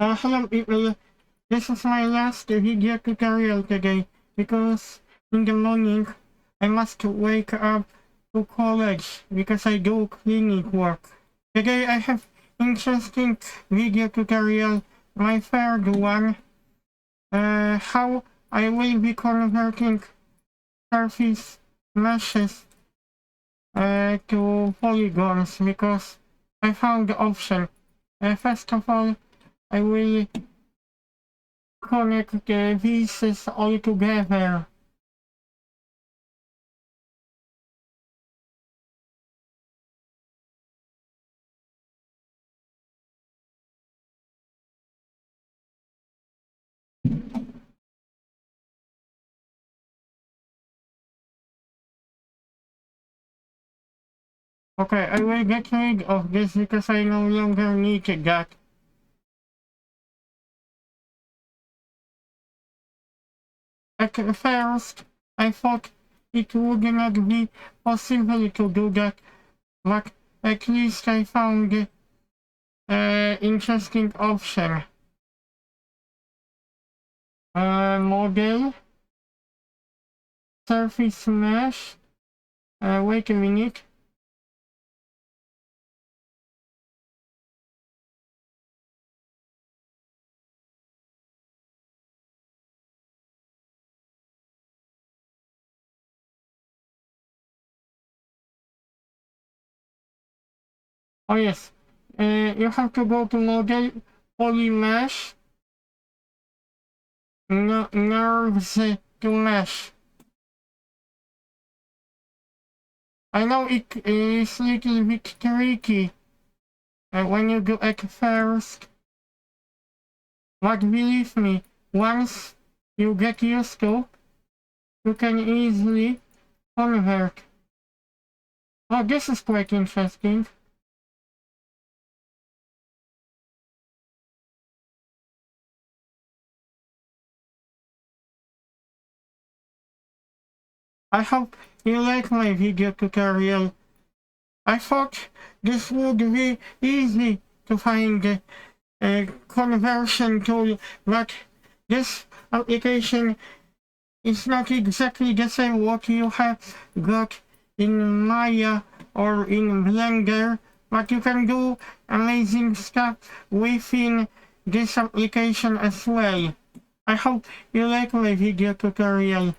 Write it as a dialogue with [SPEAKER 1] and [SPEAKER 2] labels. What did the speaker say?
[SPEAKER 1] Hello people, this is my last video tutorial today because in the morning I must wake up to college because I do clinic work. Today I have interesting video tutorial, my third one, how I will be converting surface meshes to polygons because I found the option. First of all, I will connect the pieces all together. Okay, I will get rid of this because I no longer need that. At first, I thought it would not be possible to do that, but at least I found an interesting option. Model, surface mesh, wait a minute. Oh yes, you have to go to model, polymesh, NURBS to mesh. I know it is a little bit tricky when you do it first, but believe me, once you get used to, you can easily convert. Oh, this is quite interesting. I hope you like my video tutorial. I thought this would be easy to find a conversion tool, but this application is not exactly the same what you have got in Maya or in Blender, but you can do amazing stuff within this application as well. I hope you like my video tutorial.